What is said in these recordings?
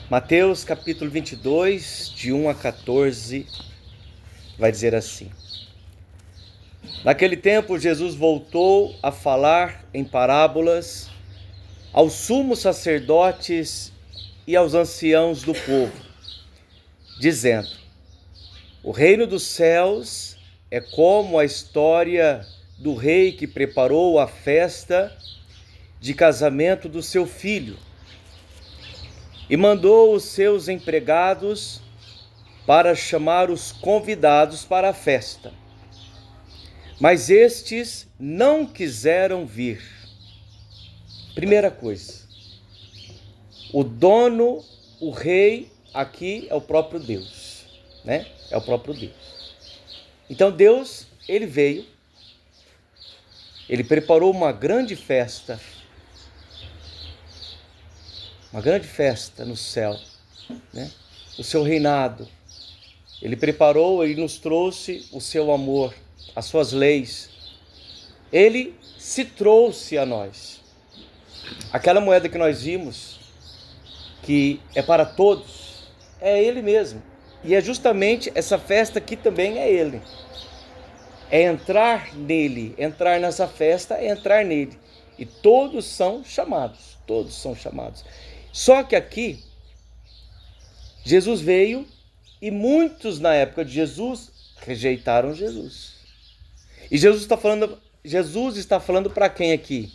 Mateus capítulo 22, de 1 a 14, vai dizer assim: Naquele tempo, Jesus voltou a falar em parábolas aos sumos sacerdotes e aos anciãos do povo, dizendo: O reino dos céus é como a história do rei que preparou a festa de casamento do seu filho e mandou os seus empregados para chamar os convidados para a festa. Mas estes não quiseram vir. Primeira coisa, o dono, o rei, aqui é o próprio Deus, né? É o próprio Deus. Então Deus, ele veio, ele preparou uma grande festa no céu, né? O seu reinado. Ele preparou e nos trouxe o seu amor, as suas leis. Ele se trouxe a nós. Aquela moeda que nós vimos, que é para todos, é ele mesmo. E é justamente essa festa que também é ele. É entrar nele, entrar nessa festa é entrar nele. E todos são chamados, Só que aqui, Jesus veio e muitos na época de Jesus rejeitaram Jesus. E Jesus está falando para quem aqui?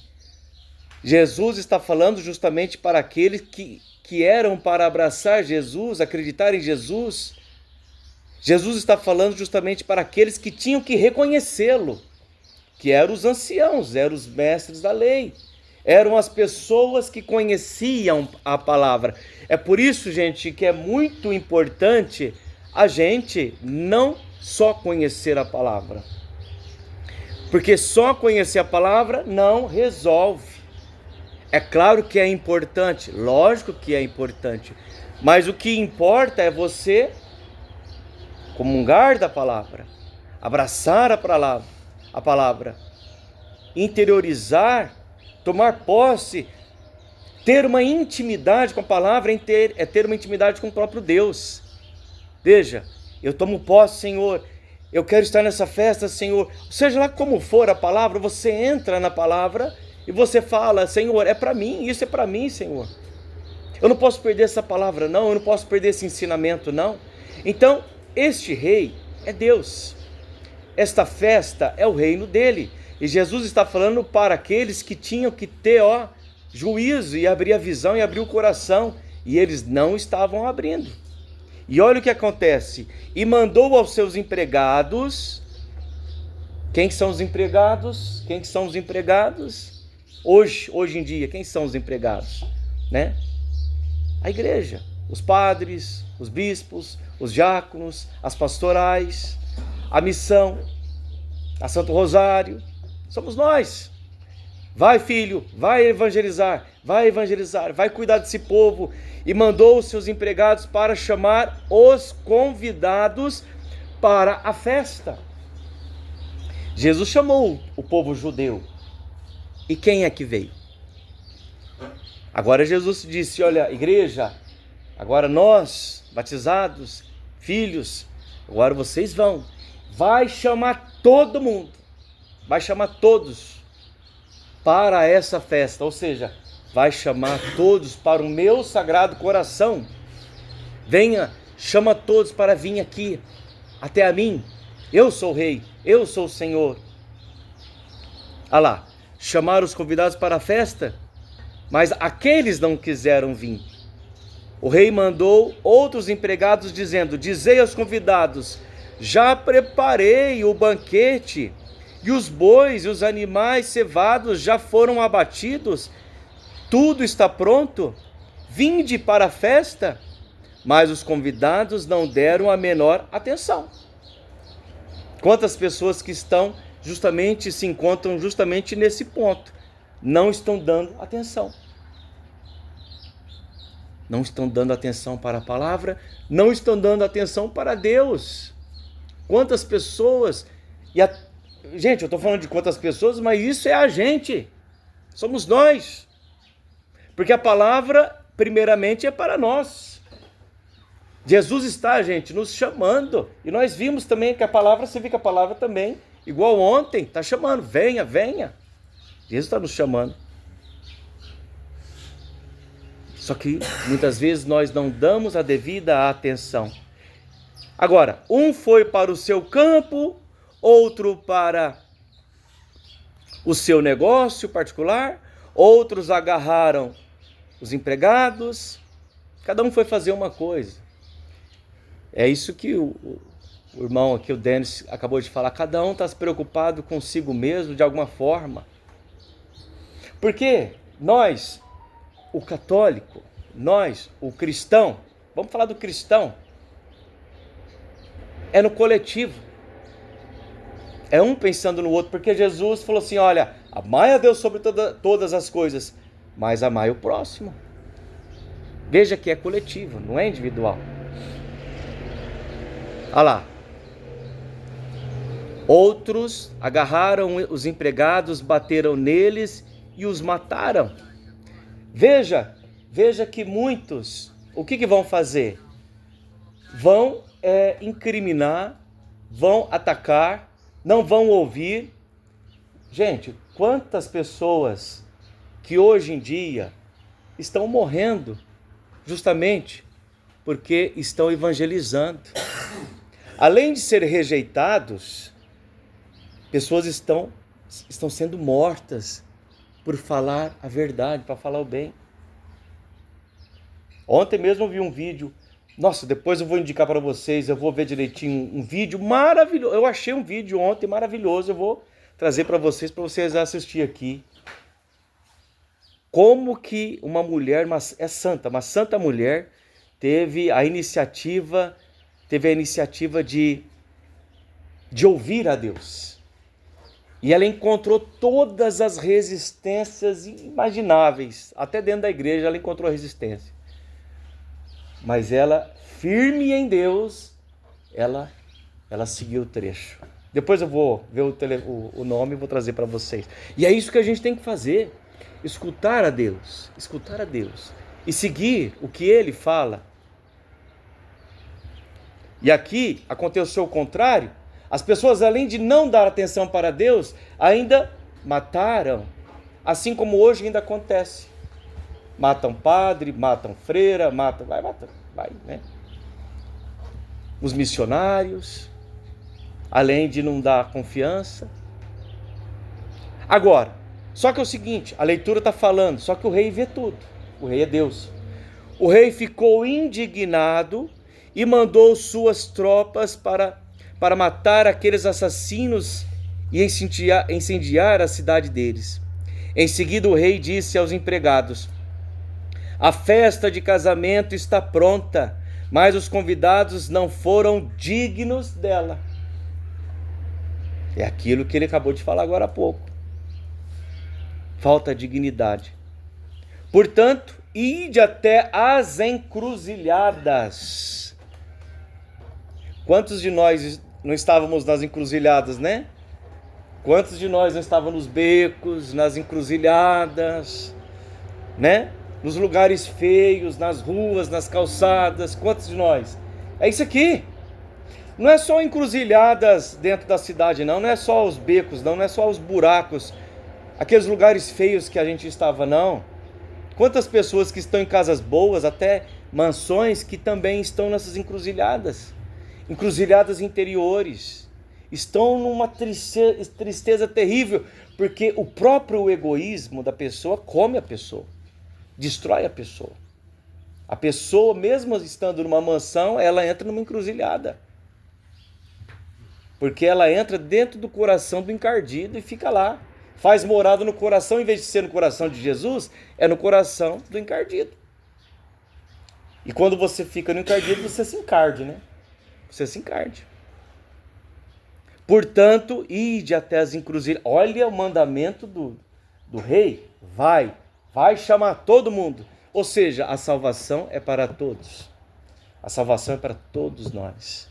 Jesus está falando justamente para aqueles que eram para abraçar Jesus, acreditar em Jesus. Jesus está falando justamente para aqueles que tinham que reconhecê-lo, que eram os anciãos, eram os mestres da lei, eram as pessoas que conheciam a palavra. É por isso, gente, que é muito importante a gente não só conhecer a palavra, porque só conhecer a palavra não resolve. É claro que é importante, lógico que é importante, mas o que importa é você comungar da palavra, abraçar a palavra, interiorizar, tomar posse, ter uma intimidade com a palavra, é ter uma intimidade com o próprio Deus. Veja, eu tomo posse, Senhor, eu quero estar nessa festa, Senhor. Seja lá como for a palavra, você entra na palavra e você fala: Senhor, é para mim, isso é para mim, Senhor. Eu não posso perder essa palavra, não. Eu não posso perder esse ensinamento, não. Então, este rei é Deus. Esta festa é o reino dele. E Jesus está falando para aqueles que tinham que ter juízo e abrir a visão e abrir o coração. E eles não estavam abrindo. E olha o que acontece. E mandou aos seus empregados. Quem são os empregados? Quem são os empregados? Hoje em dia, quem são os empregados? Né? A igreja, os padres, os bispos, os diáconos, as pastorais, a missão, a Santo Rosário, somos nós. Vai, filho, vai evangelizar, vai cuidar desse povo. E mandou os seus empregados para chamar os convidados para a festa. Jesus chamou o povo judeu. E quem é que veio? Agora Jesus disse: olha, igreja, agora nós, batizados, filhos, agora vocês vai chamar todo mundo, vai chamar todos para essa festa, ou seja, vai chamar todos para o meu sagrado coração. Venha, chama todos para vir aqui, até a mim. Eu sou o rei, eu sou o Senhor. Olha lá, chamaram os convidados para a festa, mas aqueles não quiseram vir. O rei mandou outros empregados dizendo: dizei aos convidados: já preparei o banquete, e os bois e os animais cevados já foram abatidos, tudo está pronto, vinde para a festa. Mas os convidados não deram a menor atenção. Quantas pessoas que se encontram justamente nesse ponto, não estão dando atenção. Não estão dando atenção para a palavra, não estão dando atenção para Deus. Quantas pessoas, gente, eu estou falando de quantas pessoas, mas isso é a gente, somos nós. Porque a palavra, primeiramente, é para nós. Jesus está, gente, nos chamando. E nós vimos também que a palavra, você viu que a palavra também, igual ontem, está chamando. Venha, venha. Jesus está nos chamando. Só que muitas vezes nós não damos a devida atenção. Agora, um foi para o seu campo, outro para o seu negócio particular, outros agarraram os empregados, cada um foi fazer uma coisa. É isso que o irmão aqui, o Denis, acabou de falar. Cada um está se preocupado consigo mesmo de alguma forma. Porque nós, o católico, nós, o cristão, vamos falar do cristão, é no coletivo. É um pensando no outro, porque Jesus falou assim, olha, amai a Deus sobre todas as coisas, mas amai o próximo. Veja que é coletivo, não é individual. Olha lá. Outros agarraram os empregados, bateram neles e os mataram. Veja que muitos, o que vão fazer? Vão incriminar, vão atacar, não vão ouvir. Gente, quantas pessoas que hoje em dia estão morrendo justamente porque estão evangelizando. Além de ser rejeitados, pessoas estão sendo mortas por falar a verdade, para falar o bem. Ontem mesmo eu vi um vídeo, nossa, depois eu vou indicar para vocês, eu vou ver direitinho um vídeo maravilhoso. Eu achei um vídeo ontem maravilhoso, eu vou trazer para vocês assistir aqui. Como que uma mulher, uma santa mulher, teve a iniciativa de ouvir a Deus. E ela encontrou todas as resistências imagináveis. Até dentro da igreja ela encontrou resistência. Mas ela, firme em Deus, ela seguiu o trecho. Depois eu vou ver o nome e vou trazer para vocês. E é isso que a gente tem que fazer. Escutar a Deus. E seguir o que Ele fala. E aqui aconteceu o contrário. As pessoas, além de não dar atenção para Deus, ainda mataram. Assim como hoje ainda acontece. Matam padre, matam freira, vai, né? Os missionários, além de não dar confiança. Agora, só que é o seguinte, a leitura está falando, só que o rei vê tudo. O rei é Deus. O rei ficou indignado e mandou suas tropas para matar aqueles assassinos e incendiar a cidade deles. Em seguida o rei disse aos empregados: a festa de casamento está pronta, mas os convidados não foram dignos dela. É aquilo que ele acabou de falar agora há pouco. Falta dignidade. Portanto, ide até as encruzilhadas. Quantos de nós não estávamos nas encruzilhadas, né? Quantos de nós não estávamos nos becos, nas encruzilhadas, né? Nos lugares feios, nas ruas, nas calçadas. Quantos de nós? É isso aqui. Não é só encruzilhadas dentro da cidade, não é só os becos, não é só os buracos, aqueles lugares feios que a gente estava, não. Quantas pessoas que estão em casas boas, até mansões, que também estão nessas encruzilhadas interiores, estão numa tristeza terrível, porque o próprio egoísmo da pessoa come a pessoa, destrói a pessoa. A pessoa, mesmo estando numa mansão, ela entra numa encruzilhada, porque ela entra dentro do coração do encardido e fica lá, faz morada no coração, em vez de ser no coração de Jesus, é no coração do encardido. E quando você fica no encardido, você se encarde, né? Você se encarde. Portanto, ide até as encruzilhadas. Olha o mandamento do rei. Vai chamar todo mundo. Ou seja, a salvação é para todos. A salvação é para todos nós.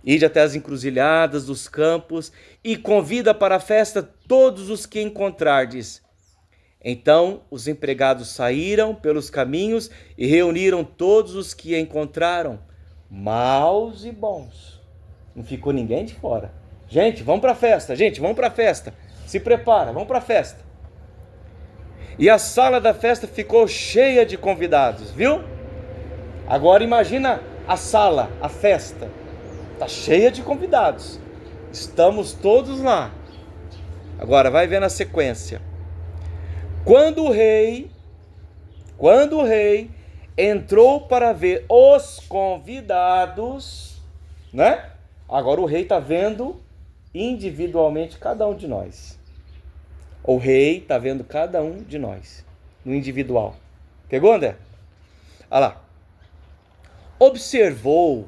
Ide até as encruzilhadas dos campos e convida para a festa todos os que encontrardes. Então os empregados saíram pelos caminhos e reuniram todos os que encontraram, maus e bons. Não ficou ninguém de fora. Gente, vamos para a festa, gente, vamos para a festa. Se prepara, vamos para a festa. E a sala da festa ficou cheia de convidados, viu? Agora imagina a sala, a festa. Está cheia de convidados. Estamos todos lá. Agora vai ver na sequência. Quando o rei entrou para ver os convidados, né? Agora o rei está vendo individualmente cada um de nós. O rei está vendo cada um de nós, no individual. Pegou, André? Olha lá. Observou,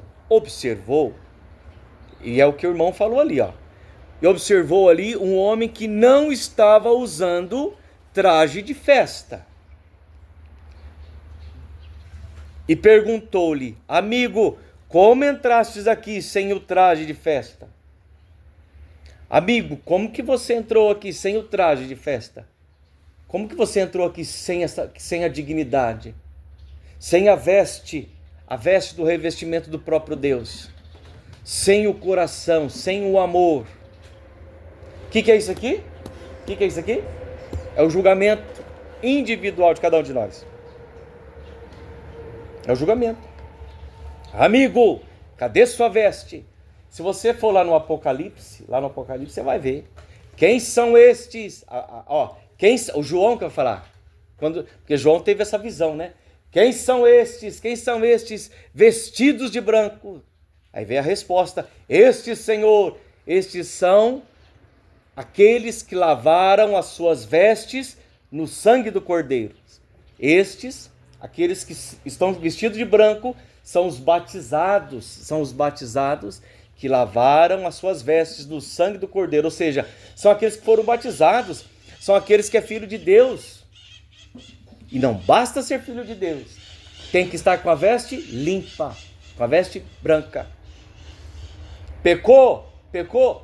e é o que o irmão falou ali, ó. E observou ali um homem que não estava usando traje de festa. E perguntou-lhe: amigo, como entrastes aqui sem o traje de festa? Amigo, como que você entrou aqui sem o traje de festa? Como que você entrou aqui sem a dignidade? Sem a veste do revestimento do próprio Deus? Sem o coração, sem o amor? O que é isso aqui? O que é isso aqui? É o julgamento individual de cada um de nós. É o julgamento. Amigo, cadê sua veste? Se você for lá no Apocalipse, você vai ver. Quem são estes? O João que vai falar. Porque João teve essa visão, né? Quem são estes? Quem são estes vestidos de branco? Aí vem a resposta. Estes, Senhor, estes são aqueles que lavaram as suas vestes no sangue do Cordeiro. Estes, aqueles que estão vestidos de branco, são os batizados que lavaram as suas vestes no sangue do Cordeiro. Ou seja, são aqueles que foram batizados, são aqueles que é filho de Deus. E não basta ser filho de Deus, tem que estar com a veste limpa, com a veste branca. Pecou,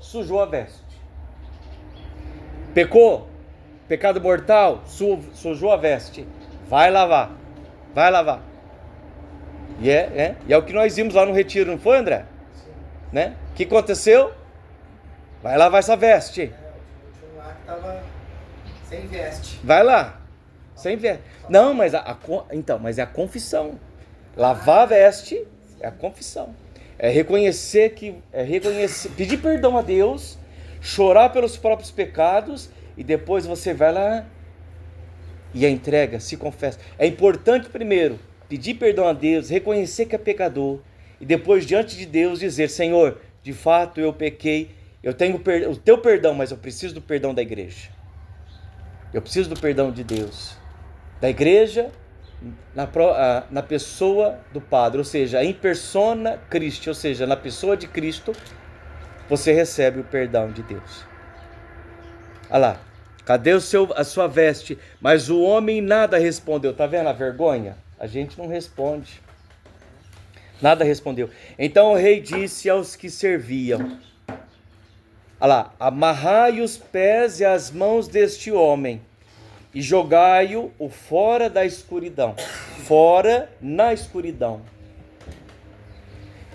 sujou a veste. Pecou, pecado mortal, sujou a veste. Vai lavar. E é o que nós vimos lá no retiro, não foi, André? Sim. Né? O que aconteceu? Vai lavar essa veste. O último lá que estava sem veste. Vai lá, sem veste. Não, mas mas é a confissão. Lavar a veste é a confissão. É reconhecer, pedir perdão a Deus, chorar pelos próprios pecados e depois você vai lá e a entrega, se confessa. É importante primeiro pedir perdão a Deus, reconhecer que é pecador e depois diante de Deus dizer: Senhor, de fato eu pequei, eu tenho o teu perdão, mas eu preciso do perdão da igreja. Eu preciso do perdão de Deus, da igreja, na pessoa do Padre, ou seja, em persona Christi, ou seja, na pessoa de Cristo, você recebe o perdão de Deus. Olha lá, cadê a sua veste? Mas o homem nada respondeu. Está vendo a vergonha? A gente não responde. Nada respondeu. Então o rei disse aos que serviam: olha lá, amarrai os pés e as mãos deste homem e jogai-o fora da escuridão. Fora na escuridão.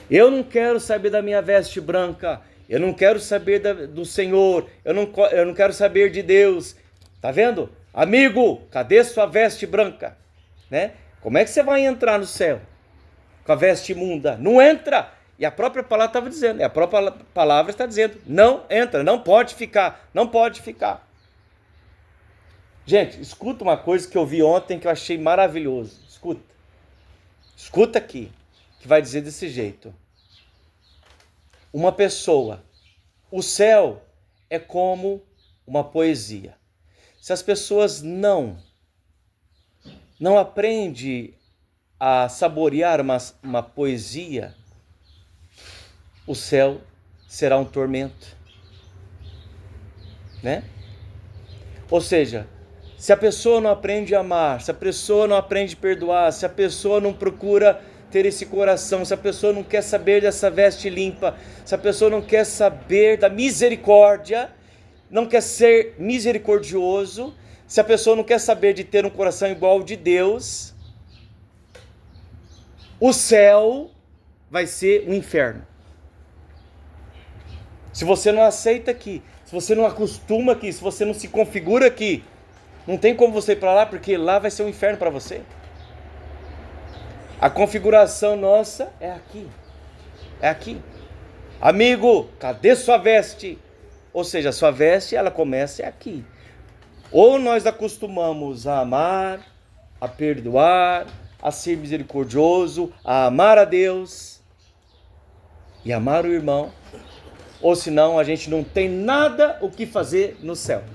Eu não quero saber da minha veste branca. Eu não quero saber do Senhor. Eu não quero saber de Deus. Tá vendo? Amigo, cadê sua veste branca? Né? Como é que você vai entrar no céu com a veste imunda? Não entra. E a própria palavra estava dizendo. A própria palavra está dizendo. Não entra. Não pode ficar. Não pode ficar. Gente, escuta uma coisa que eu vi ontem que eu achei maravilhoso. Escuta aqui, que vai dizer desse jeito. Uma pessoa, o céu é como uma poesia. Se as pessoas não aprendem a saborear uma poesia, o céu será um tormento, né? Ou seja, se a pessoa não aprende a amar, se a pessoa não aprende a perdoar, se a pessoa não procura ter esse coração, se a pessoa não quer saber dessa veste limpa, se a pessoa não quer saber da misericórdia, não quer ser misericordioso, Se a pessoa não quer saber de ter um coração igual ao de Deus, o céu vai ser um inferno. Se você não aceita aqui, se você não acostuma aqui, se você não se configura aqui, não tem como você ir para lá, porque lá vai ser um inferno para você. A configuração nossa é aqui. É aqui. Amigo, cadê sua veste? Ou seja, a sua veste, ela começa aqui. Ou nós acostumamos a amar, a perdoar, a ser misericordioso, a amar a Deus e amar o irmão. Ou senão a gente não tem nada o que fazer no céu.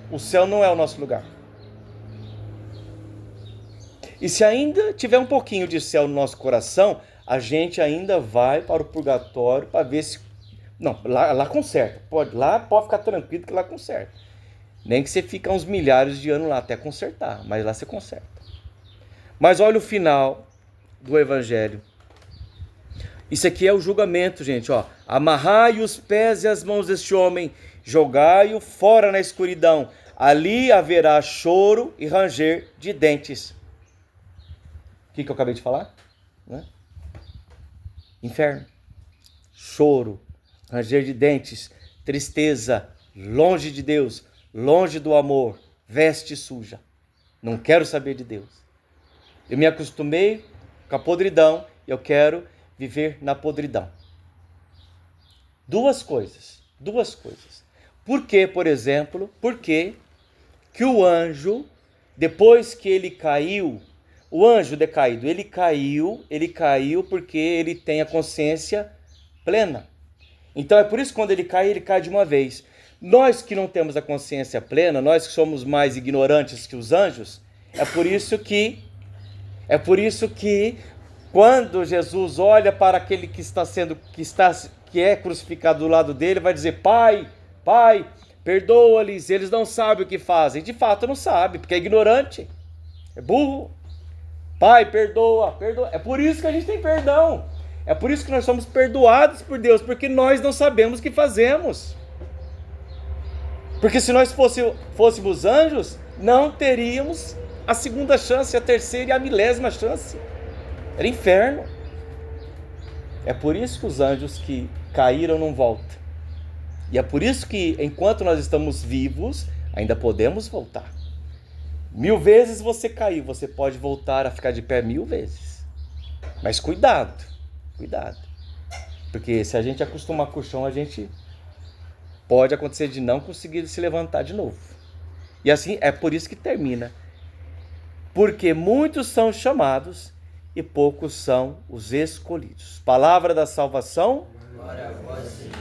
O céu não é o nosso lugar. E se ainda tiver um pouquinho de céu no nosso coração, a gente ainda vai para o purgatório para ver se... Não, lá conserta. Lá pode ficar tranquilo que lá conserta. Nem que você fique uns milhares de anos lá até consertar, mas lá você conserta. Mas olha o final do Evangelho. Isso aqui é o julgamento, gente. Ó. Amarrai os pés e as mãos deste homem, jogai-o fora na escuridão. Ali haverá choro e ranger de dentes. O que eu acabei de falar? Né? Inferno. Choro, ranger de dentes, tristeza, longe de Deus, longe do amor, veste suja. Não quero saber de Deus. Eu me acostumei com a podridão e eu quero viver na podridão. Duas coisas. Por que, por exemplo, que o anjo, depois que ele caiu, o anjo decaído, ele caiu porque ele tem a consciência plena. Então é por isso que quando ele cai de uma vez. Nós que não temos a consciência plena, nós que somos mais ignorantes que os anjos, é por isso que quando Jesus olha para aquele que é crucificado do lado dele, vai dizer: Pai, perdoa-lhes, eles não sabem o que fazem. De fato não sabe, porque é ignorante, é burro. Pai, perdoa. É por isso que a gente tem perdão. É por isso que nós somos perdoados por Deus, porque nós não sabemos o que fazemos. Porque se nós fôssemos anjos, não teríamos a segunda chance, a terceira e a milésima chance. Era inferno. É por isso que os anjos que caíram não voltam. E é por isso que, enquanto nós estamos vivos, ainda podemos voltar. 1000 vezes você caiu, você pode voltar a ficar de pé 1000 vezes. Mas cuidado. Porque se a gente acostumar com o chão, a gente pode acontecer de não conseguir se levantar de novo. E assim, é por isso que termina. Porque muitos são chamados e poucos são os escolhidos. Palavra da salvação. Glória a vós, Senhor.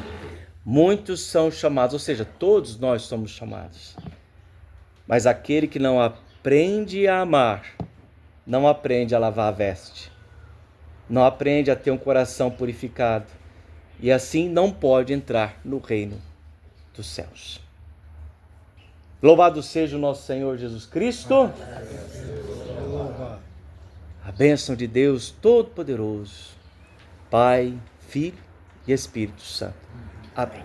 Muitos são chamados, ou seja, todos nós somos chamados. Mas aquele que não aprende a amar, não aprende a lavar a veste, não aprende a ter um coração purificado, e assim não pode entrar no reino dos céus. Louvado seja o nosso Senhor Jesus Cristo. A bênção de Deus Todo-Poderoso, Pai, Filho e Espírito Santo. Amém.